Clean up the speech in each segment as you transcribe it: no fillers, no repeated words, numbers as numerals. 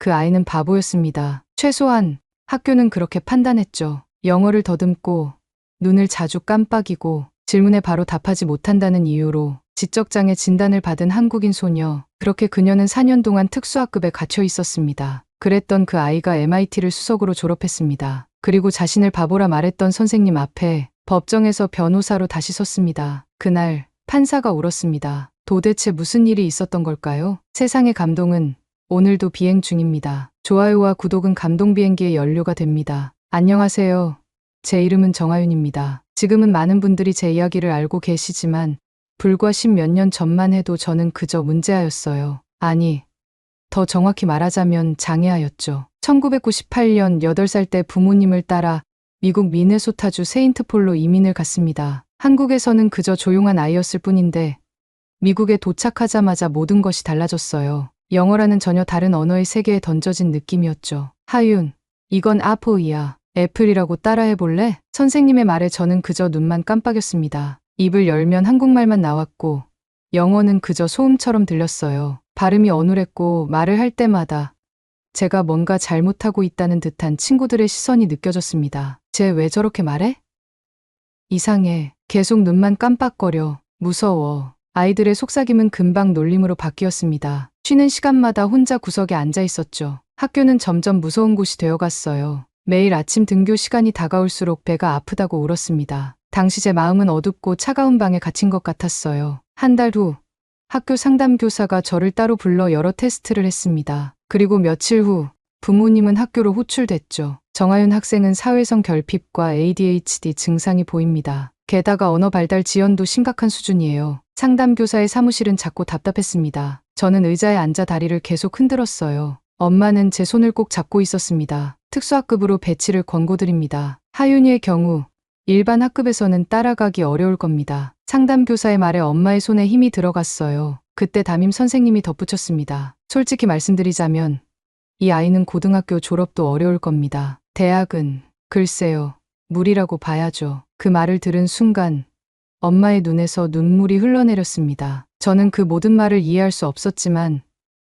그 아이는 바보였습니다. 최소한 학교는 그렇게 판단했죠. 영어를 더듬고 눈을 자주 깜빡이고 질문에 바로 답하지 못한다는 이유로 지적장애 진단을 받은 한국인 소녀. 그렇게 그녀는 4년 동안 특수학급에 갇혀 있었습니다. 그랬던 그 아이가 MIT를 수석으로 졸업했습니다. 그리고 자신을 바보라 말했던 선생님 앞에 법정에서 변호사로 다시 섰습니다. 그날 판사가 울었습니다. 도대체 무슨 일이 있었던 걸까요? 세상의 감동은 오늘도 비행 중입니다. 좋아요와 구독은 감동 비행기의 연료가 됩니다. 안녕하세요. 제 이름은 정하윤입니다. 지금은 많은 분들이 제 이야기를 알고 계시지만 불과 10몇 년 전만 해도 저는 그저 문제아였어요. 아니, 더 정확히 말하자면 장애아였죠. 1998년 8살 때 부모님을 따라 미국 미네소타주 세인트폴로 이민을 갔습니다. 한국에서는 그저 조용한 아이였을 뿐인데 미국에 도착하자마자 모든 것이 달라졌어요. 영어라는 전혀 다른 언어의 세계에 던져진 느낌이었죠. 하윤, 이건 아포이야. 애플이라고 따라해볼래? 선생님의 말에 저는 그저 눈만 깜빡였습니다. 입을 열면 한국말만 나왔고 영어는 그저 소음처럼 들렸어요. 발음이 어눌했고 말을 할 때마다 제가 뭔가 잘못하고 있다는 듯한 친구들의 시선이 느껴졌습니다. 쟤 왜 저렇게 말해? 이상해. 계속 눈만 깜빡거려. 무서워. 아이들의 속삭임은 금방 놀림으로 바뀌었습니다. 쉬는 시간마다 혼자 구석에 앉아 있었죠. 학교는 점점 무서운 곳이 되어갔어요. 매일 아침 등교 시간이 다가올수록 배가 아프다고 울었습니다. 당시 제 마음은 어둡고 차가운 방에 갇힌 것 같았어요. 한 달 후 학교 상담교사가 저를 따로 불러 여러 테스트를 했습니다. 그리고 며칠 후 부모님은 학교로 호출됐죠. 정하윤 학생은 사회성 결핍과 ADHD 증상이 보입니다. 게다가 언어 발달 지연도 심각한 수준이에요. 상담교사의 사무실은 작고 답답했습니다. 저는 의자에 앉아 다리를 계속 흔들었어요. 엄마는 제 손을 꼭 잡고 있었습니다. 특수학급으로 배치를 권고드립니다. 하윤이의 경우 일반 학급에서는 따라가기 어려울 겁니다. 상담교사의 말에 엄마의 손에 힘이 들어갔어요. 그때 담임 선생님이 덧붙였습니다. 솔직히 말씀드리자면 이 아이는 고등학교 졸업도 어려울 겁니다. 대학은 글쎄요. 무리라고 봐야죠. 그 말을 들은 순간 엄마의 눈에서 눈물이 흘러내렸습니다. 저는 그 모든 말을 이해할 수 없었지만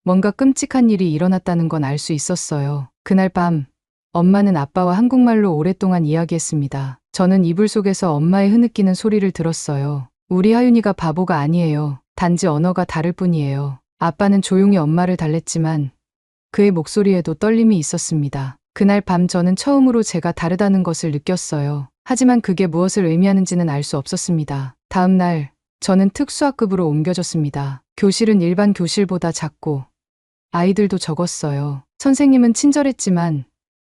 뭔가 끔찍한 일이 일어났다는 건 알 수 있었어요. 그날 밤 엄마는 아빠와 한국말로 오랫동안 이야기했습니다. 저는 이불 속에서 엄마의 흐느끼는 소리를 들었어요. 우리 하윤이가 바보가 아니에요. 단지 언어가 다를 뿐이에요. 아빠는 조용히 엄마를 달랬지만 그의 목소리에도 떨림이 있었습니다. 그날 밤 저는 처음으로 제가 다르다는 것을 느꼈어요. 하지만 그게 무엇을 의미하는지는 알 수 없었습니다. 다음 날 저는 특수학급으로 옮겨졌습니다. 교실은 일반 교실보다 작고 아이들도 적었어요. 선생님은 친절했지만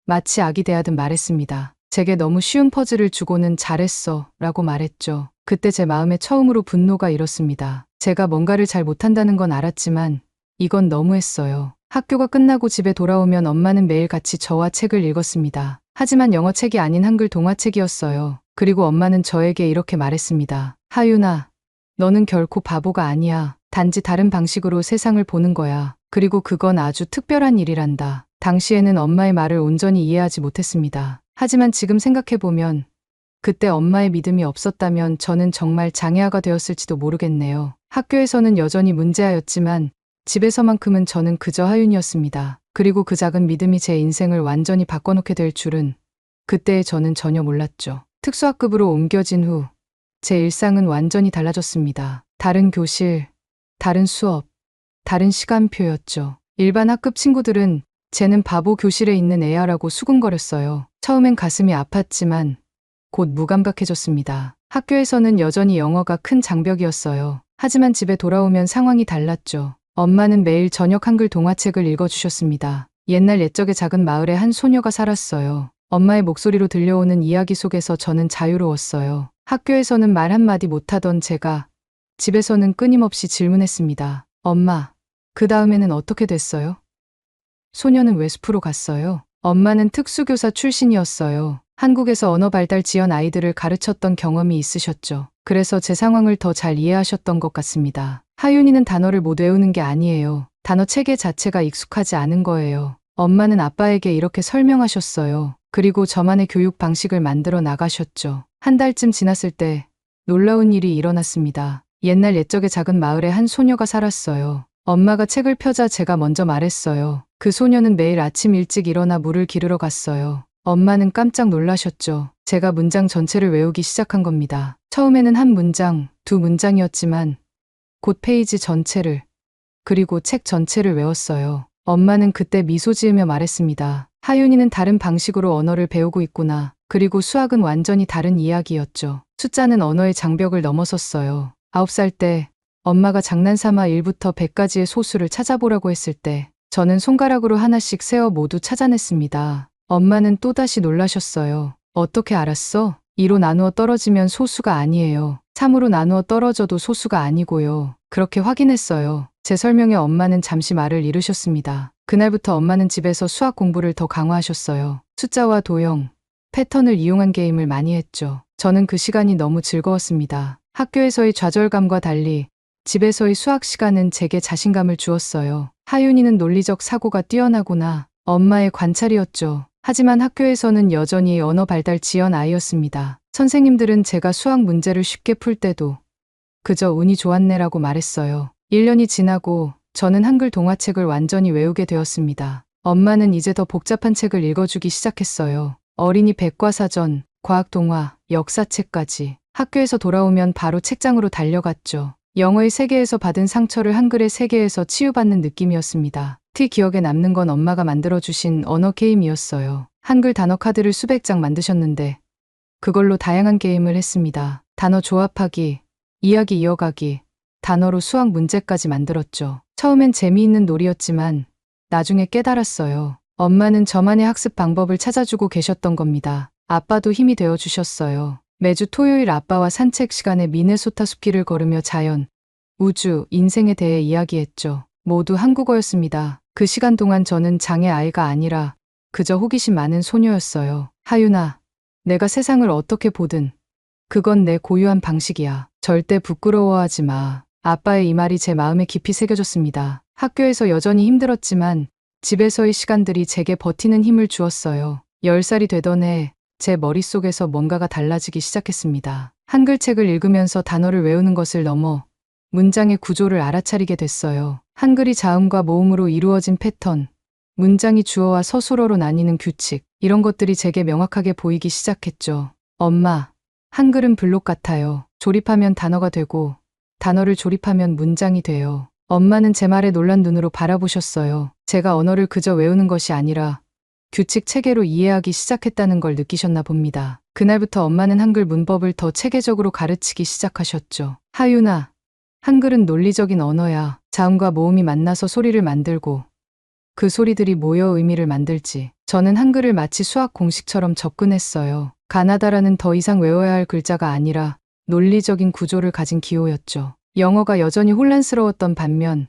마치 아기 대하듯 말했습니다. 제게 너무 쉬운 퍼즐을 주고는 잘했어 라고 말했죠. 그때 제 마음에 처음으로 분노가 일었습니다. 제가 뭔가를 잘 못한다는 건 알았지만 이건 너무했어요. 학교가 끝나고 집에 돌아오면 엄마는 매일 같이 저와 책을 읽었습니다. 하지만 영어책이 아닌 한글 동화책이었어요. 그리고 엄마는 저에게 이렇게 말했습니다. 하윤아, 너는 결코 바보가 아니야. 단지 다른 방식으로 세상을 보는 거야. 그리고 그건 아주 특별한 일이란다. 당시에는 엄마의 말을 온전히 이해하지 못했습니다. 하지만 지금 생각해보면 그때 엄마의 믿음이 없었다면 저는 정말 장애아가 되었을지도 모르겠네요. 학교에서는 여전히 문제아였지만 집에서만큼은 저는 그저 하윤이었습니다. 그리고 그 작은 믿음이 제 인생을 완전히 바꿔놓게 될 줄은 그때의 저는 전혀 몰랐죠. 특수학급으로 옮겨진 후 제 일상은 완전히 달라졌습니다. 다른 교실, 다른 수업, 다른 시간표였죠. 일반 학급 친구들은 쟤는 바보 교실에 있는 애야라고 수군거렸어요. 처음엔 가슴이 아팠지만 곧 무감각해졌습니다. 학교에서는 여전히 영어가 큰 장벽이었어요. 하지만 집에 돌아오면 상황이 달랐죠. 엄마는 매일 저녁 한글 동화책을 읽어주셨습니다. 옛날 옛적의 작은 마을에 한 소녀가 살았어요. 엄마의 목소리로 들려오는 이야기 속에서 저는 자유로웠어요. 학교에서는 말 한마디 못하던 제가 집에서는 끊임없이 질문했습니다. 엄마, 그 다음에는 어떻게 됐어요? 소녀는 왜 숲으로 갔어요? 엄마는 특수교사 출신이었어요. 한국에서 언어 발달 지연 아이들을 가르쳤던 경험이 있으셨죠. 그래서 제 상황을 더 잘 이해하셨던 것 같습니다. 하윤이는 단어를 못 외우는 게 아니에요. 단어 체계 자체가 익숙하지 않은 거예요. 엄마는 아빠에게 이렇게 설명하셨어요. 그리고 저만의 교육 방식을 만들어 나가셨죠. 한 달쯤 지났을 때 놀라운 일이 일어났습니다. 옛날 옛적의 작은 마을에 한 소녀가 살았어요. 엄마가 책을 펴자 제가 먼저 말했어요. 그 소녀는 매일 아침 일찍 일어나 물을 기르러 갔어요. 엄마는 깜짝 놀라셨죠. 제가 문장 전체를 외우기 시작한 겁니다. 처음에는 한 문장, 두 문장이었지만 곧 페이지 전체를, 그리고 책 전체를 외웠어요. 엄마는 그때 미소 지으며 말했습니다. 하윤이는 다른 방식으로 언어를 배우고 있구나. 그리고 수학은 완전히 다른 이야기였죠. 숫자는 언어의 장벽을 넘어섰어요. 9살 때 엄마가 장난삼아 1부터 100까지의 소수를 찾아보라고 했을 때 저는 손가락으로 하나씩 세어 모두 찾아냈습니다. 엄마는 또다시 놀라셨어요. 어떻게 알았어? 2로 나누어 떨어지면 소수가 아니에요. 3으로 나누어 떨어져도 소수가 아니고요. 그렇게 확인했어요. 제 설명에 엄마는 잠시 말을 잃으셨습니다. 그날부터 엄마는 집에서 수학 공부를 더 강화하셨어요. 숫자와 도형, 패턴을 이용한 게임을 많이 했죠. 저는 그 시간이 너무 즐거웠습니다. 학교에서의 좌절감과 달리 집에서의 수학 시간은 제게 자신감을 주었어요. 하윤이는 논리적 사고가 뛰어나구나. 엄마의 관찰이었죠. 하지만 학교에서는 여전히 언어 발달 지연 아이였습니다. 선생님들은 제가 수학 문제를 쉽게 풀 때도 그저 운이 좋았네라고 말했어요. 1년이 지나고 저는 한글 동화책을 완전히 외우게 되었습니다. 엄마는 이제 더 복잡한 책을 읽어주기 시작했어요. 어린이 백과사전, 과학동화, 역사책까지. 학교에서 돌아오면 바로 책장으로 달려갔죠. 영어의 세계에서 받은 상처를 한글의 세계에서 치유받는 느낌이었습니다. 기억에 남는 건 엄마가 만들어주신 언어 게임이었어요. 한글 단어 카드를 수백 장 만드셨는데 그걸로 다양한 게임을 했습니다. 단어 조합하기, 이야기 이어가기, 단어로 수학 문제까지 만들었죠. 처음엔 재미있는 놀이였지만 나중에 깨달았어요. 엄마는 저만의 학습 방법을 찾아주고 계셨던 겁니다. 아빠도 힘이 되어주셨어요. 매주 토요일 아빠와 산책 시간에 미네소타 숲길을 걸으며 자연, 우주, 인생에 대해 이야기했죠. 모두 한국어였습니다. 그 시간 동안 저는 장애 아이가 아니라 그저 호기심 많은 소녀였어요. 하윤아, 내가 세상을 어떻게 보든 그건 내 고유한 방식이야. 절대 부끄러워하지 마. 아빠의 이 말이 제 마음에 깊이 새겨졌습니다. 학교에서 여전히 힘들었지만 집에서의 시간들이 제게 버티는 힘을 주었어요. 10살이 되던 해 제 머릿속에서 뭔가가 달라지기 시작했습니다. 한글책을 읽으면서 단어를 외우는 것을 넘어 문장의 구조를 알아차리게 됐어요. 한글이 자음과 모음으로 이루어진 패턴, 문장이 주어와 서술어로 나뉘는 규칙, 이런 것들이 제게 명확하게 보이기 시작했죠. 엄마, 한글은 블록 같아요. 조립하면 단어가 되고 단어를 조립하면 문장이 돼요. 엄마는 제 말에 놀란 눈으로 바라보셨어요. 제가 언어를 그저 외우는 것이 아니라 규칙 체계로 이해하기 시작했다는 걸 느끼셨나 봅니다. 그날부터 엄마는 한글 문법을 더 체계적으로 가르치기 시작하셨죠. 하윤아, 한글은 논리적인 언어야. 자음과 모음이 만나서 소리를 만들고 그 소리들이 모여 의미를 만들지. 저는 한글을 마치 수학 공식처럼 접근했어요. 가나다라는 더 이상 외워야 할 글자가 아니라 논리적인 구조를 가진 기호였죠. 영어가 여전히 혼란스러웠던 반면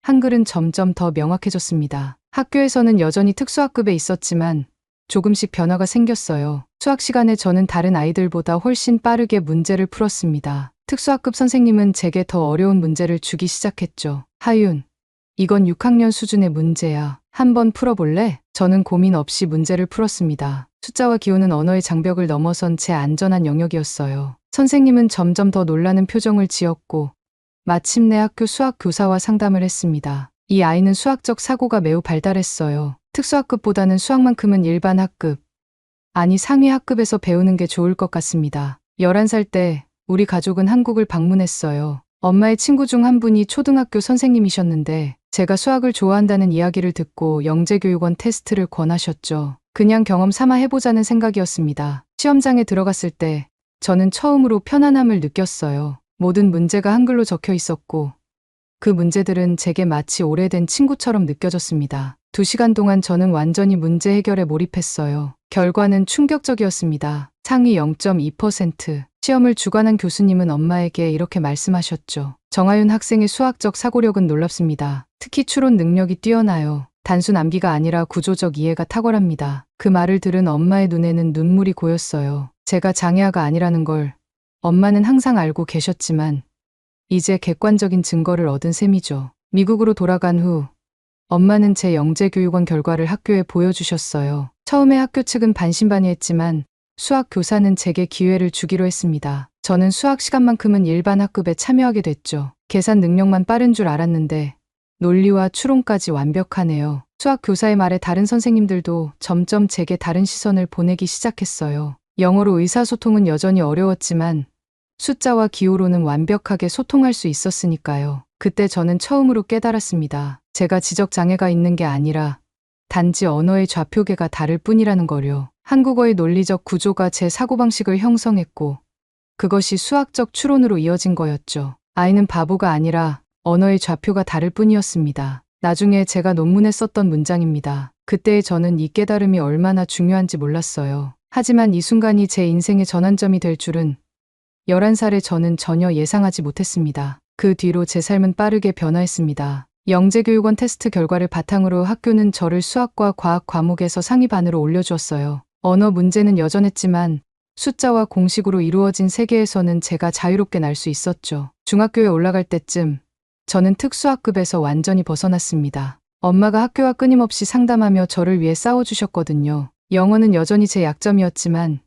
한글은 점점 더 명확해졌습니다. 학교에서는 여전히 특수학급에 있었지만 조금씩 변화가 생겼어요. 수학 시간에 저는 다른 아이들보다 훨씬 빠르게 문제를 풀었습니다. 특수학급 선생님은 제게 더 어려운 문제를 주기 시작했죠. 하윤, 이건 6학년 수준의 문제야. 한번 풀어볼래? 저는 고민 없이 문제를 풀었습니다. 숫자와 기호는 언어의 장벽을 넘어선 제 안전한 영역이었어요. 선생님은 점점 더 놀라는 표정을 지었고 마침내 학교 수학 교사와 상담을 했습니다. 이 아이는 수학적 사고가 매우 발달했어요. 특수학급보다는 수학만큼은 일반 학급, 아니 상위 학급에서 배우는 게 좋을 것 같습니다. 11살 때 우리 가족은 한국을 방문했어요. 엄마의 친구 중 한 분이 초등학교 선생님이셨는데 제가 수학을 좋아한다는 이야기를 듣고 영재교육원 테스트를 권하셨죠. 그냥 경험 삼아 해보자는 생각이었습니다. 시험장에 들어갔을 때 저는 처음으로 편안함을 느꼈어요. 모든 문제가 한글로 적혀 있었고 그 문제들은 제게 마치 오래된 친구처럼 느껴졌습니다. 2시간 동안 저는 완전히 문제 해결에 몰입했어요. 결과는 충격적이었습니다. 상위 0.2%. 시험을 주관한 교수님은 엄마에게 이렇게 말씀하셨죠. 정하윤 학생의 수학적 사고력은 놀랍습니다. 특히 추론 능력이 뛰어나요. 단순 암기가 아니라 구조적 이해가 탁월합니다. 그 말을 들은 엄마의 눈에는 눈물이 고였어요. 제가 장애아가 아니라는 걸 엄마는 항상 알고 계셨지만 이제 객관적인 증거를 얻은 셈이죠. 미국으로 돌아간 후 엄마는 제 영재교육원 결과를 학교에 보여주셨어요. 처음에 학교 측은 반신반의했지만 수학 교사는 제게 기회를 주기로 했습니다. 저는 수학 시간만큼은 일반 학급에 참여하게 됐죠. 계산 능력만 빠른 줄 알았는데 논리와 추론까지 완벽하네요. 수학 교사의 말에 다른 선생님들도 점점 제게 다른 시선을 보내기 시작했어요. 영어로 의사소통은 여전히 어려웠지만 숫자와 기호로는 완벽하게 소통할 수 있었으니까요. 그때 저는 처음으로 깨달았습니다. 제가 지적장애가 있는 게 아니라 단지 언어의 좌표계가 다를 뿐이라는 거요. 한국어의 논리적 구조가 제 사고방식을 형성했고 그것이 수학적 추론으로 이어진 거였죠. 아이는 바보가 아니라 언어의 좌표가 다를 뿐이었습니다. 나중에 제가 논문에 썼던 문장입니다. 그때의 저는 이 깨달음이 얼마나 중요한지 몰랐어요. 하지만 이 순간이 제 인생의 전환점이 될 줄은 11살의 저는 전혀 예상하지 못했습니다. 그 뒤로 제 삶은 빠르게 변화했습니다. 영재교육원 테스트 결과를 바탕으로 학교는 저를 수학과 과학 과목에서 상위 반으로 올려주었어요. 언어 문제는 여전했지만 숫자와 공식으로 이루어진 세계에서는 제가 자유롭게 날 수 있었죠. 중학교에 올라갈 때쯤 저는 특수학급에서 완전히 벗어났습니다. 엄마가 학교와 끊임없이 상담하며 저를 위해 싸워주셨거든요. 영어는 여전히 제 약점이었지만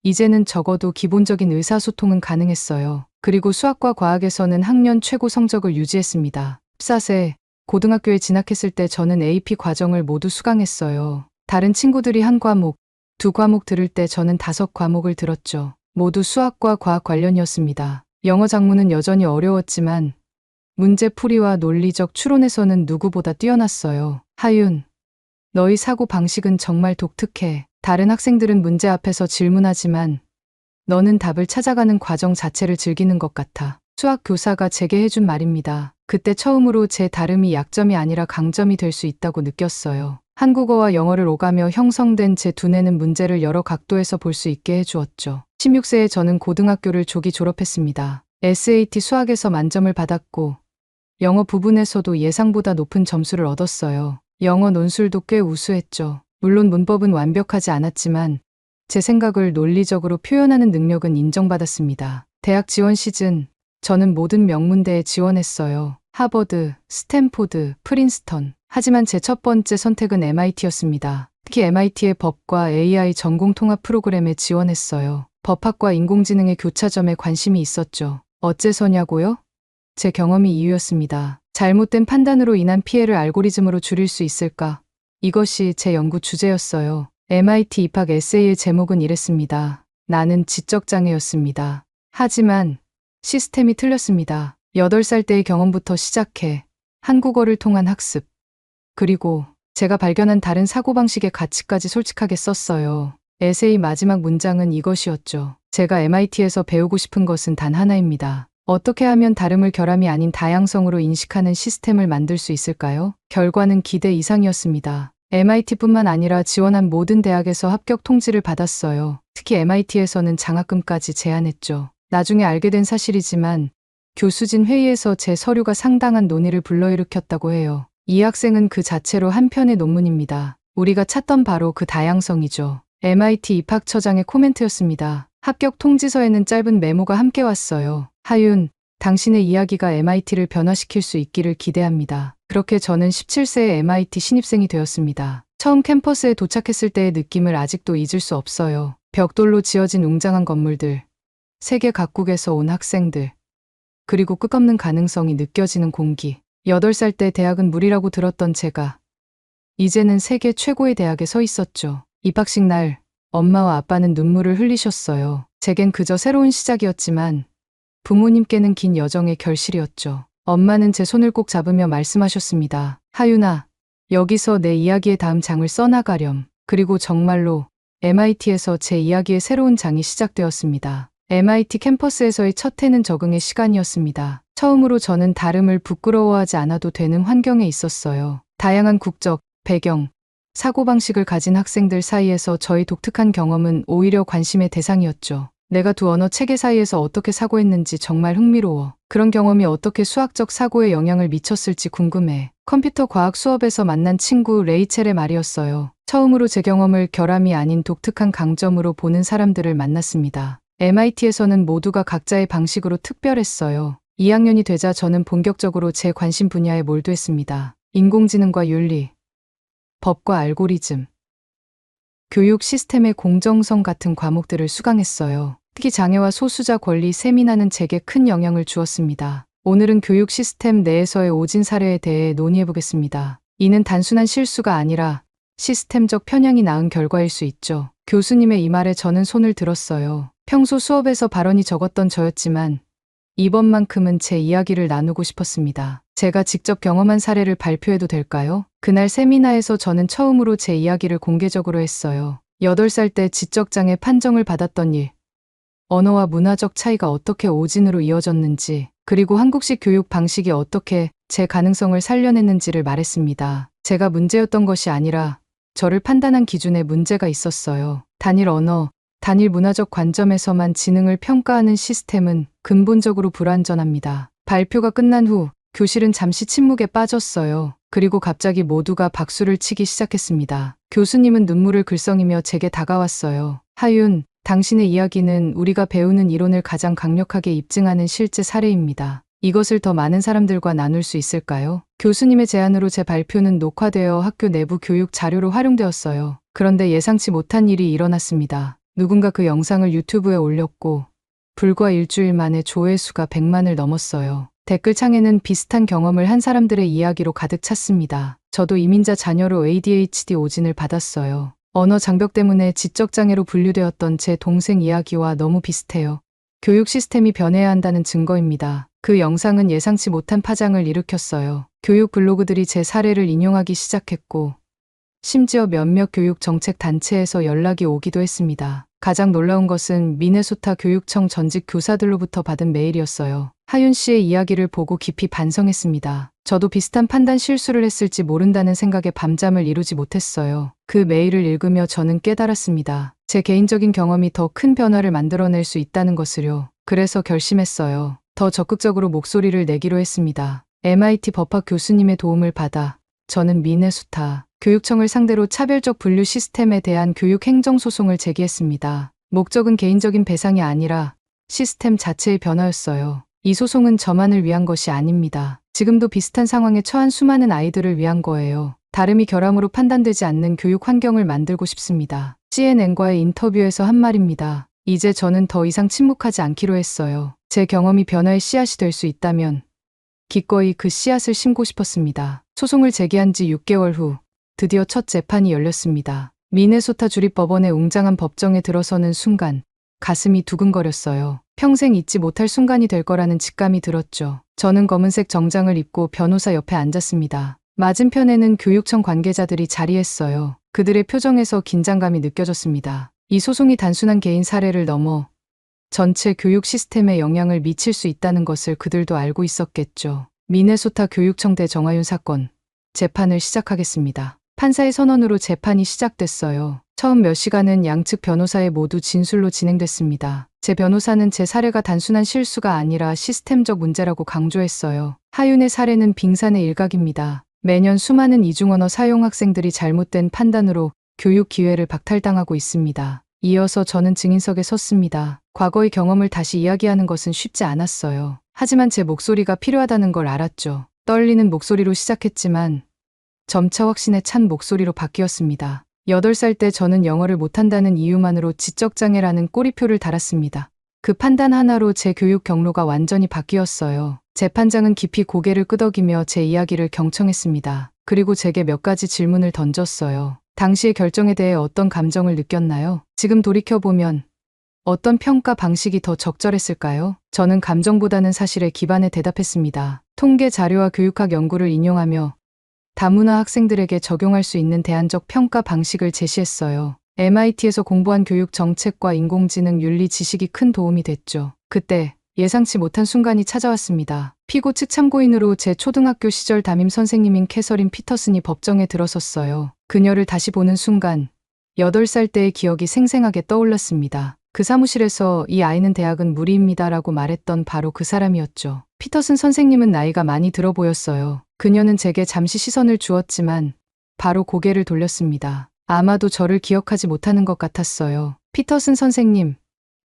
이제는 적어도 기본적인 의사소통은 가능했어요. 그리고 수학과 과학에서는 학년 최고 성적을 유지했습니다. 14세 고등학교에 진학했을 때 저는 AP 과정을 모두 수강했어요. 다른 친구들이 한 과목, 두 과목 들을 때 저는 5과목을 들었죠. 모두 수학과 과학 관련이었습니다. 영어 작문은 여전히 어려웠지만 문제풀이와 논리적 추론에서는 누구보다 뛰어났어요. 하윤, 너희 사고 방식은 정말 독특해. 다른 학생들은 문제 앞에서 질문하지만 너는 답을 찾아가는 과정 자체를 즐기는 것 같아. 수학 교사가 제게 해준 말입니다. 그때 처음으로 제 다름이 약점이 아니라 강점이 될 수 있다고 느꼈어요. 한국어와 영어를 오가며 형성된 제 두뇌는 문제를 여러 각도에서 볼 수 있게 해주었죠. 16세에 저는 고등학교를 조기 졸업했습니다. SAT 수학에서 만점을 받았고 영어 부분에서도 예상보다 높은 점수를 얻었어요. 영어 논술도 꽤 우수했죠. 물론 문법은 완벽하지 않았지만 제 생각을 논리적으로 표현하는 능력은 인정받았습니다. 대학 지원 시즌 저는 모든 명문대에 지원했어요. 하버드, 스탠포드, 프린스턴. 하지만 제 첫 번째 선택은 MIT였습니다. 특히 MIT의 법과 AI 전공 통합 프로그램에 지원했어요. 법학과 인공지능의 교차점에 관심이 있었죠. 어째서냐고요? 제 경험이 이유였습니다. 잘못된 판단으로 인한 피해를 알고리즘으로 줄일 수 있을까? 이것이 제 연구 주제였어요. MIT 입학 에세이의 제목은 이랬습니다. 나는 지적장애였습니다. 하지만 시스템이 틀렸습니다. 8살 때의 경험부터 시작해 한국어를 통한 학습, 그리고 제가 발견한 다른 사고방식의 가치까지 솔직하게 썼어요. 에세이 마지막 문장은 이것이었죠. 제가 MIT에서 배우고 싶은 것은 단 하나입니다. 어떻게 하면 다름을 결함이 아닌 다양성으로 인식하는 시스템을 만들 수 있을까요? 결과는 기대 이상이었습니다. MIT뿐만 아니라 지원한 모든 대학에서 합격 통지를 받았어요. 특히 MIT에서는 장학금까지 제안했죠. 나중에 알게 된 사실이지만 교수진 회의에서 제 서류가 상당한 논의를 불러일으켰다고 해요. 이 학생은 그 자체로 한 편의 논문입니다. 우리가 찾던 바로 그 다양성이죠. MIT 입학처장의 코멘트였습니다. 합격 통지서에는 짧은 메모가 함께 왔어요. 하윤, 당신의 이야기가 MIT를 변화시킬 수 있기를 기대합니다. 그렇게 저는 17세에 MIT 신입생이 되었습니다. 처음 캠퍼스에 도착했을 때의 느낌을 아직도 잊을 수 없어요. 벽돌로 지어진 웅장한 건물들, 세계 각국에서 온 학생들, 그리고 끝없는 가능성이 느껴지는 공기. 8살 때 대학은 무리라고 들었던 제가 이제는 세계 최고의 대학에 서 있었죠. 입학식 날 엄마와 아빠는 눈물을 흘리셨어요. 제겐 그저 새로운 시작이었지만 부모님께는 긴 여정의 결실이었죠. 엄마는 제 손을 꼭 잡으며 말씀하셨습니다. 하윤아, 여기서 내 이야기의 다음 장을 써나가렴. 그리고 정말로 MIT에서 제 이야기의 새로운 장이 시작되었습니다. MIT 캠퍼스에서의 첫 해는 적응의 시간이었습니다. 처음으로 저는 다름을 부끄러워하지 않아도 되는 환경에 있었어요. 다양한 국적, 배경, 사고방식을 가진 학생들 사이에서 저의 독특한 경험은 오히려 관심의 대상이었죠. 내가 두 언어 체계 사이에서 어떻게 사고했는지 정말 흥미로워. 그런 경험이 어떻게 수학적 사고에 영향을 미쳤을지 궁금해. 컴퓨터 과학 수업에서 만난 친구 레이첼의 말이었어요. 처음으로 제 경험을 결함이 아닌 독특한 강점으로 보는 사람들을 만났습니다. MIT에서는 모두가 각자의 방식으로 특별했어요. 2학년이 되자 저는 본격적으로 제 관심 분야에 몰두했습니다. 인공지능과 윤리, 법과 알고리즘, 교육 시스템의 공정성 같은 과목들을 수강했어요. 특히 장애와 소수자 권리 세미나는 제게 큰 영향을 주었습니다. 오늘은 교육 시스템 내에서의 오진 사례에 대해 논의해보겠습니다. 이는 단순한 실수가 아니라 시스템적 편향이 낳은 결과일 수 있죠. 교수님의 이 말에 저는 손을 들었어요. 평소 수업에서 발언이 적었던 저였지만 이번만큼은 제 이야기를 나누고 싶었습니다. 제가 직접 경험한 사례를 발표해도 될까요? 그날 세미나에서 저는 처음으로 제 이야기를 공개적으로 했어요. 8살 때 지적장애 판정을 받았던 일, 언어와 문화적 차이가 어떻게 오진으로 이어졌는지, 그리고 한국식 교육 방식이 어떻게 제 가능성을 살려냈는지를 말했습니다. 제가 문제였던 것이 아니라 저를 판단한 기준에 문제가 있었어요. 단일 언어, 단일 문화적 관점에서만 지능을 평가하는 시스템은 근본적으로 불완전합니다. 발표가 끝난 후 교실은 잠시 침묵에 빠졌어요. 그리고 갑자기 모두가 박수를 치기 시작했습니다. 교수님은 눈물을 글썽이며 제게 다가왔어요. 하윤, 당신의 이야기는 우리가 배우는 이론을 가장 강력하게 입증하는 실제 사례입니다. 이것을 더 많은 사람들과 나눌 수 있을까요? 교수님의 제안으로 제 발표는 녹화되어 학교 내부 교육 자료로 활용되었어요. 그런데 예상치 못한 일이 일어났습니다. 누군가 그 영상을 유튜브에 올렸고 불과 일주일 만에 조회수가 100만을 넘었어요. 댓글창에는 비슷한 경험을 한 사람들의 이야기로 가득 찼습니다. 저도 이민자 자녀로 ADHD 오진을 받았어요. 언어 장벽 때문에 지적장애로 분류되었던 제 동생 이야기와 너무 비슷해요. 교육 시스템이 변해야 한다는 증거입니다. 그 영상은 예상치 못한 파장을 일으켰어요. 교육 블로그들이 제 사례를 인용하기 시작했고 심지어 몇몇 교육 정책 단체에서 연락이 오기도 했습니다. 가장 놀라운 것은 미네소타 교육청 전직 교사들로부터 받은 메일이었어요. 하윤 씨의 이야기를 보고 깊이 반성했습니다. 저도 비슷한 판단 실수를 했을지 모른다는 생각에 밤잠을 이루지 못했어요. 그 메일을 읽으며 저는 깨달았습니다. 제 개인적인 경험이 더 큰 변화를 만들어낼 수 있다는 것을요. 그래서 결심했어요. 더 적극적으로 목소리를 내기로 했습니다. MIT 법학 교수님의 도움을 받아 저는 미네소타 교육청을 상대로 차별적 분류 시스템에 대한 교육 행정소송을 제기했습니다. 목적은 개인적인 배상이 아니라 시스템 자체의 변화였어요. 이 소송은 저만을 위한 것이 아닙니다. 지금도 비슷한 상황에 처한 수많은 아이들을 위한 거예요. 다름이 결함으로 판단되지 않는 교육 환경을 만들고 싶습니다. CNN과의 인터뷰에서 한 말입니다. 이제 저는 더 이상 침묵하지 않기로 했어요. 제 경험이 변화의 씨앗이 될 수 있다면 기꺼이 그 씨앗을 심고 싶었습니다. 소송을 제기한 지 6개월 후 드디어 첫 재판이 열렸습니다. 미네소타 주립법원의 웅장한 법정에 들어서는 순간 가슴이 두근거렸어요. 평생 잊지 못할 순간이 될 거라는 직감이 들었죠. 저는 검은색 정장을 입고 변호사 옆에 앉았습니다. 맞은편에는 교육청 관계자들이 자리했어요. 그들의 표정에서 긴장감이 느껴졌습니다. 이 소송이 단순한 개인 사례를 넘어 전체 교육 시스템에 영향을 미칠 수 있다는 것을 그들도 알고 있었겠죠. 미네소타 교육청 대 정하윤 사건, 재판을 시작하겠습니다. 판사의 선언으로 재판이 시작됐어요. 처음 몇 시간은 양측 변호사의 모두 진술로 진행됐습니다. 제 변호사는 제 사례가 단순한 실수가 아니라 시스템적 문제라고 강조했어요. 하윤의 사례는 빙산의 일각입니다. 매년 수많은 이중언어 사용 학생들이 잘못된 판단으로 교육 기회를 박탈당하고 있습니다. 이어서 저는 증인석에 섰습니다. 과거의 경험을 다시 이야기하는 것은 쉽지 않았어요. 하지만 제 목소리가 필요하다는 걸 알았죠. 떨리는 목소리로 시작했지만 점차 확신에 찬 목소리로 바뀌었습니다. 8살 때 저는 영어를 못한다는 이유만으로 지적장애라는 꼬리표를 달았습니다. 그 판단 하나로 제 교육 경로가 완전히 바뀌었어요. 재판장은 깊이 고개를 끄덕이며 제 이야기를 경청했습니다. 그리고 제게 몇 가지 질문을 던졌어요. 당시의 결정에 대해 어떤 감정을 느꼈나요? 지금 돌이켜보면 어떤 평가 방식이 더 적절했을까요? 저는 감정보다는 사실에 기반해 대답했습니다. 통계 자료와 교육학 연구를 인용하며 다문화 학생들에게 적용할 수 있는 대안적 평가 방식을 제시했어요. MIT에서 공부한 교육 정책과 인공지능 윤리 지식이 큰 도움이 됐죠. 그때 예상치 못한 순간이 찾아왔습니다. 피고 측 참고인으로 제 초등학교 시절 담임 선생님인 캐서린 피터슨이 법정에 들어섰어요. 그녀를 다시 보는 순간 8살 때의 기억이 생생하게 떠올랐습니다. 그 사무실에서 이 아이는 대학은 무리입니다라고 말했던 바로 그 사람이었죠. 피터슨 선생님은 나이가 많이 들어 보였어요. 그녀는 제게 잠시 시선을 주었지만 바로 고개를 돌렸습니다. 아마도 저를 기억하지 못하는 것 같았어요. 피터슨 선생님,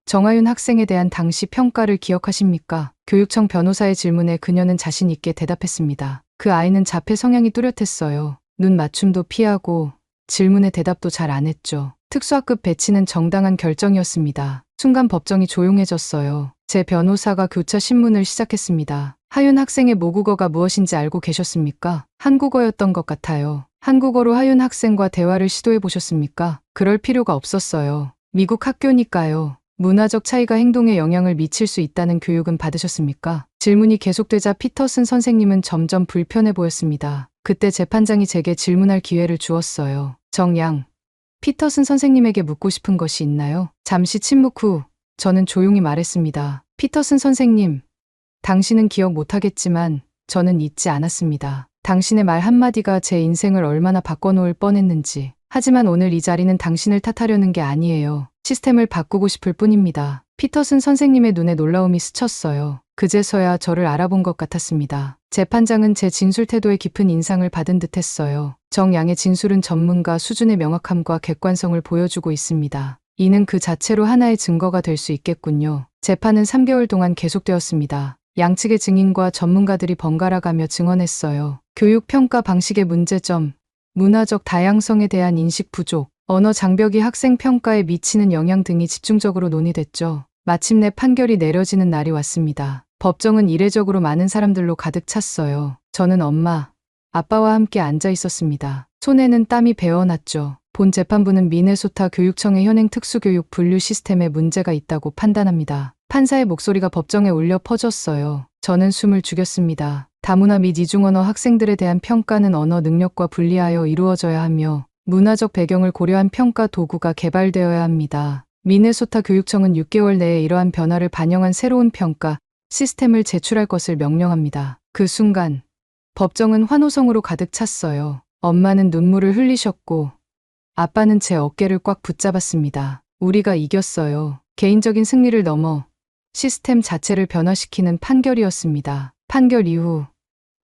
정하윤 학생에 대한 당시 평가를 기억하십니까? 교육청 변호사의 질문에 그녀는 자신 있게 대답했습니다. 그 아이는 자폐 성향이 뚜렷했어요. 눈 맞춤도 피하고 질문에 대답도 잘 안 했죠. 특수학급 배치는 정당한 결정이었습니다. 순간 법정이 조용해졌어요. 제 변호사가 교차 신문을 시작했습니다. 하윤 학생의 모국어가 무엇인지 알고 계셨습니까? 한국어였던 것 같아요. 한국어로 하윤 학생과 대화를 시도해 보셨습니까? 그럴 필요가 없었어요. 미국 학교니까요. 문화적 차이가 행동에 영향을 미칠 수 있다는 교육은 받으셨습니까? 질문이 계속되자 피터슨 선생님은 점점 불편해 보였습니다. 그때 재판장이 제게 질문할 기회를 주었어요. 정양, 피터슨 선생님에게 묻고 싶은 것이 있나요? 잠시 침묵 후 저는 조용히 말했습니다. 피터슨 선생님, 당신은 기억 못하겠지만 저는 잊지 않았습니다. 당신의 말 한마디가 제 인생을 얼마나 바꿔놓을 뻔했는지. 하지만 오늘 이 자리는 당신을 탓하려는 게 아니에요. 시스템을 바꾸고 싶을 뿐입니다. 피터슨 선생님의 눈에 놀라움이 스쳤어요. 그제서야 저를 알아본 것 같았습니다. 재판장은 제 진술 태도에 깊은 인상을 받은 듯했어요. 정양의 진술은 전문가 수준의 명확함과 객관성을 보여주고 있습니다. 이는 그 자체로 하나의 증거가 될 수 있겠군요. 재판은 3개월 동안 계속되었습니다. 양측의 증인과 전문가들이 번갈아가며 증언했어요. 교육평가 방식의 문제점, 문화적 다양성에 대한 인식 부족, 언어 장벽이 학생 평가에 미치는 영향 등이 집중적으로 논의됐죠. 마침내 판결이 내려지는 날이 왔습니다. 법정은 이례적으로 많은 사람들로 가득 찼어요. 저는 엄마, 아빠와 함께 앉아 있었습니다. 손에는 땀이 배어났죠. 본 재판부는 미네소타 교육청의 현행 특수교육 분류 시스템에 문제가 있다고 판단합니다. 판사의 목소리가 법정에 울려 퍼졌어요. 저는 숨을 죽였습니다. 다문화 및 이중언어 학생들에 대한 평가는 언어 능력과 분리하여 이루어져야 하며 문화적 배경을 고려한 평가 도구가 개발되어야 합니다. 미네소타 교육청은 6개월 내에 이러한 변화를 반영한 새로운 평가 시스템을 제출할 것을 명령합니다. 그 순간 법정은 환호성으로 가득 찼어요. 엄마는 눈물을 흘리셨고 아빠는 제 어깨를 꽉 붙잡았습니다. 우리가 이겼어요. 개인적인 승리를 넘어 시스템 자체를 변화시키는 판결이었습니다. 판결 이후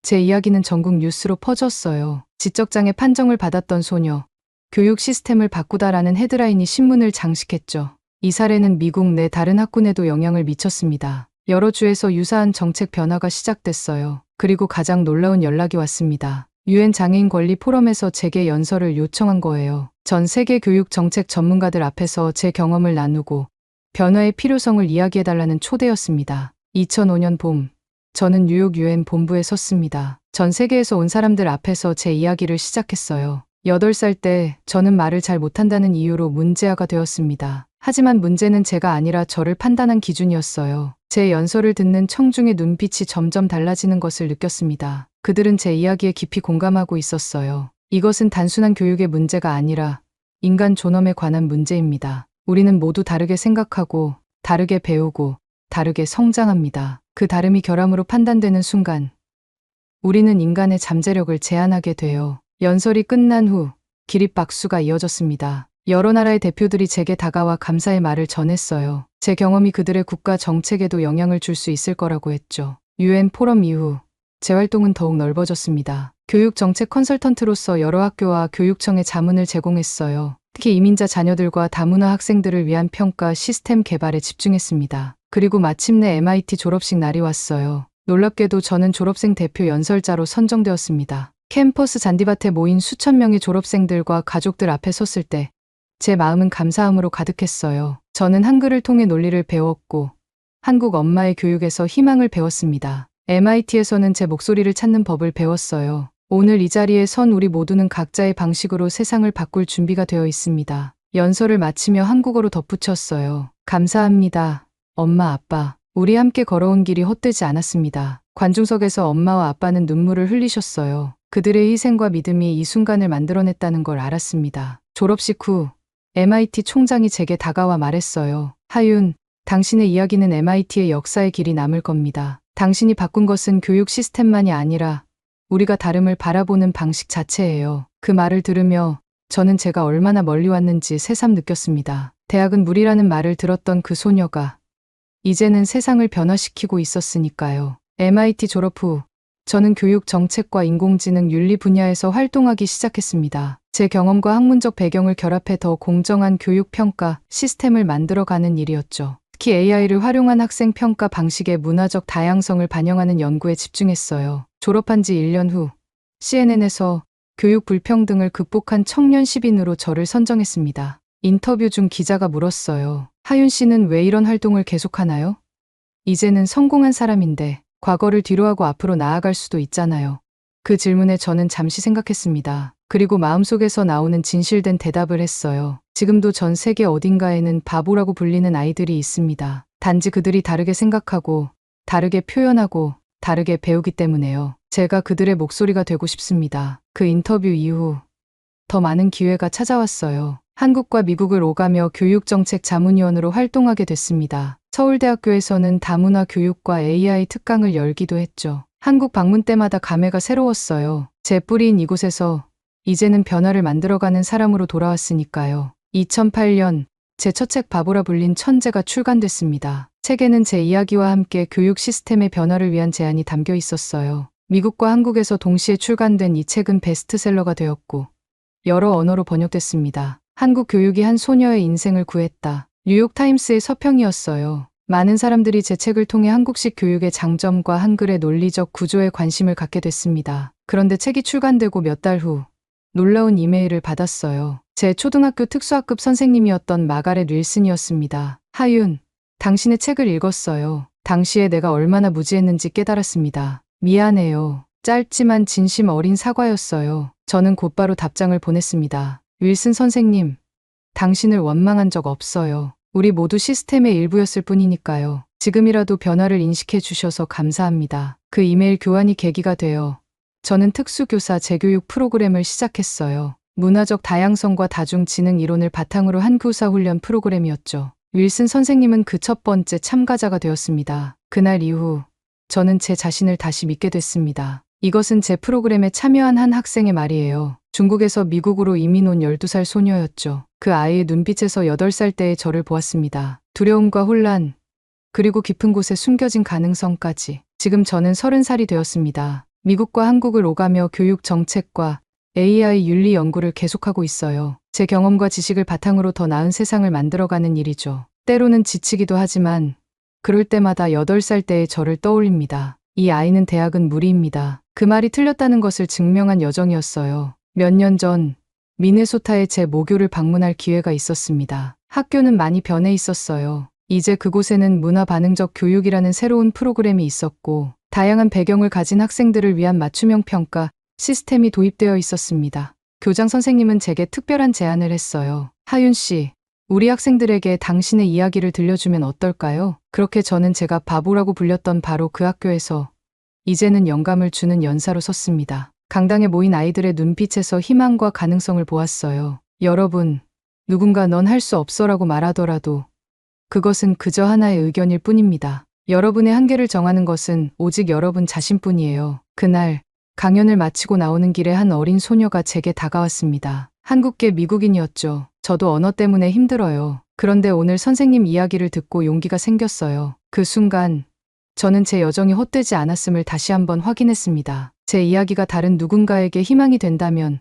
제 이야기는 전국 뉴스로 퍼졌어요. 지적장애 판정을 받았던 소녀, 교육 시스템을 바꾸다라는 헤드라인이 신문을 장식했죠. 이 사례는 미국 내 다른 학군에도 영향을 미쳤습니다. 여러 주에서 유사한 정책 변화가 시작됐어요. 그리고 가장 놀라운 연락이 왔습니다. 유엔 장애인 권리 포럼에서 제게 연설을 요청한 거예요. 전 세계 교육 정책 전문가들 앞에서 제 경험을 나누고 변화의 필요성을 이야기해달라는 초대였습니다. 2005년 봄, 저는 뉴욕 유엔 본부에 섰습니다. 전 세계에서 온 사람들 앞에서 제 이야기를 시작했어요. 8살 때 저는 말을 잘 못한다는 이유로 문제아가 되었습니다. 하지만 문제는 제가 아니라 저를 판단한 기준이었어요. 제 연설을 듣는 청중의 눈빛이 점점 달라지는 것을 느꼈습니다. 그들은 제 이야기에 깊이 공감하고 있었어요. 이것은 단순한 교육의 문제가 아니라 인간 존엄에 관한 문제입니다. 우리는 모두 다르게 생각하고, 다르게 배우고, 다르게 성장합니다. 그 다름이 결함으로 판단되는 순간, 우리는 인간의 잠재력을 제한하게 돼요. 연설이 끝난 후 기립박수가 이어졌습니다. 여러 나라의 대표들이 제게 다가와 감사의 말을 전했어요. 제 경험이 그들의 국가 정책에도 영향을 줄 수 있을 거라고 했죠. 유엔 포럼 이후 제 활동은 더욱 넓어졌습니다. 교육 정책 컨설턴트로서 여러 학교와 교육청에 자문을 제공했어요. 특히 이민자 자녀들과 다문화 학생들을 위한 평가 시스템 개발에 집중했습니다. 그리고 마침내 MIT 졸업식 날이 왔어요. 놀랍게도 저는 졸업생 대표 연설자로 선정되었습니다. 캠퍼스 잔디밭에 모인 수천 명의 졸업생들과 가족들 앞에 섰을 때 제 마음은 감사함으로 가득했어요. 저는 한글을 통해 논리를 배웠고 한국 엄마의 교육에서 희망을 배웠습니다. MIT에서는 제 목소리를 찾는 법을 배웠어요. 오늘 이 자리에 선 우리 모두는 각자의 방식으로 세상을 바꿀 준비가 되어 있습니다. 연설을 마치며 한국어로 덧붙였어요. 감사합니다. 엄마, 아빠. 우리 함께 걸어온 길이 헛되지 않았습니다. 관중석에서 엄마와 아빠는 눈물을 흘리셨어요. 그들의 희생과 믿음이 이 순간을 만들어냈다는 걸 알았습니다. 졸업식 후 MIT 총장이 제게 다가와 말했어요. 하윤, 당신의 이야기는 MIT의 역사의 길이 남을 겁니다. 당신이 바꾼 것은 교육 시스템만이 아니라 우리가 다름을 바라보는 방식 자체예요. 그 말을 들으며 저는 제가 얼마나 멀리 왔는지 새삼 느꼈습니다. 대학은 물이라는 말을 들었던 그 소녀가 이제는 세상을 변화시키고 있었으니까요. MIT 졸업 후 저는 교육 정책과 인공지능 윤리 분야에서 활동하기 시작했습니다. 제 경험과 학문적 배경을 결합해 더 공정한 교육 평가 시스템을 만들어가는 일이었죠. 특히 AI를 활용한 학생 평가 방식의 문화적 다양성을 반영하는 연구에 집중했어요. 졸업한 지 1년 후 CNN에서 교육 불평등을 극복한 청년 10인으로 저를 선정했습니다. 인터뷰 중 기자가 물었어요. 하윤 씨는 왜 이런 활동을 계속하나요? 이제는 성공한 사람인데 과거를 뒤로하고 앞으로 나아갈 수도 있잖아요. 그 질문에 저는 잠시 생각했습니다. 그리고 마음속에서 나오는 진실된 대답을 했어요. 지금도 전 세계 어딘가에는 바보라고 불리는 아이들이 있습니다. 단지 그들이 다르게 생각하고, 다르게 표현하고, 다르게 배우기 때문에요. 제가 그들의 목소리가 되고 싶습니다. 그 인터뷰 이후 더 많은 기회가 찾아왔어요. 한국과 미국을 오가며 교육정책 자문위원으로 활동하게 됐습니다. 서울대학교에서는 다문화 교육과 AI 특강을 열기도 했죠. 한국 방문 때마다 감회가 새로웠어요. 제 뿌리인 이곳에서 이제는 변화를 만들어가는 사람으로 돌아왔으니까요. 2008년 제 첫 책 바보라 불린 천재가 출간됐습니다. 책에는 제 이야기와 함께 교육 시스템의 변화를 위한 제안이 담겨 있었어요. 미국과 한국에서 동시에 출간된 이 책은 베스트셀러가 되었고 여러 언어로 번역됐습니다. 한국 교육이 한 소녀의 인생을 구했다. 뉴욕타임스의 서평이었어요. 많은 사람들이 제 책을 통해 한국식 교육의 장점과 한글의 논리적 구조에 관심을 갖게 됐습니다. 그런데 책이 출간되고 몇 달 후 놀라운 이메일을 받았어요. 제 초등학교 특수학급 선생님이었던 마가렛 윌슨이었습니다. 하윤, 당신의 책을 읽었어요. 당시에 내가 얼마나 무지했는지 깨달았습니다. 미안해요. 짧지만 진심 어린 사과였어요. 저는 곧바로 답장을 보냈습니다. 윌슨 선생님, 당신을 원망한 적 없어요. 우리 모두 시스템의 일부였을 뿐이니까요. 지금이라도 변화를 인식해 주셔서 감사합니다. 그 이메일 교환이 계기가 되어 저는 특수교사 재교육 프로그램을 시작했어요. 문화적 다양성과 다중지능 이론을 바탕으로 한 교사 훈련 프로그램이었죠. 윌슨 선생님은 그 첫 번째 참가자가 되었습니다. 그날 이후 저는 제 자신을 다시 믿게 됐습니다. 이것은 제 프로그램에 참여한 한 학생의 말이에요. 중국에서 미국으로 이민 온 12살 소녀였죠. 그 아이의 눈빛에서 8살 때의 저를 보았습니다. 두려움과 혼란, 그리고 깊은 곳에 숨겨진 가능성까지. 지금 저는 30살이 되었습니다. 미국과 한국을 오가며 교육 정책과 AI 윤리 연구를 계속하고 있어요. 제 경험과 지식을 바탕으로 더 나은 세상을 만들어가는 일이죠. 때로는 지치기도 하지만 그럴 때마다 8살 때의 저를 떠올립니다. 이 아이는 대학은 무리입니다. 그 말이 틀렸다는 것을 증명한 여정이었어요. 몇 년 전 미네소타에 제 모교를 방문할 기회가 있었습니다. 학교는 많이 변해 있었어요. 이제 그곳에는 문화 반응적 교육이라는 새로운 프로그램이 있었고 다양한 배경을 가진 학생들을 위한 맞춤형 평가 시스템이 도입되어 있었습니다. 교장 선생님은 제게 특별한 제안을 했어요. 하윤 씨, 우리 학생들에게 당신의 이야기를 들려주면 어떨까요? 그렇게 저는 제가 바보라고 불렸던 바로 그 학교에서 이제는 영감을 주는 연사로 섰습니다. 강당에 모인 아이들의 눈빛에서 희망과 가능성을 보았어요. 여러분, 누군가 넌 할 수 없어라고 말하더라도 그것은 그저 하나의 의견일 뿐입니다. 여러분의 한계를 정하는 것은 오직 여러분 자신뿐이에요. 그날 강연을 마치고 나오는 길에 한 어린 소녀가 제게 다가왔습니다. 한국계 미국인이었죠. 저도 언어 때문에 힘들어요. 그런데 오늘 선생님 이야기를 듣고 용기가 생겼어요. 그 순간 저는 제 여정이 헛되지 않았음을 다시 한번 확인했습니다. 제 이야기가 다른 누군가에게 희망이 된다면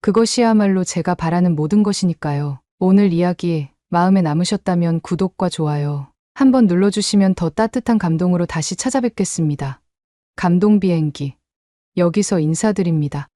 그것이야말로 제가 바라는 모든 것이니까요. 오늘 이야기 마음에 남으셨다면 구독과 좋아요 한번 눌러주시면 더 따뜻한 감동으로 다시 찾아뵙겠습니다. 감동 비행기 여기서 인사드립니다.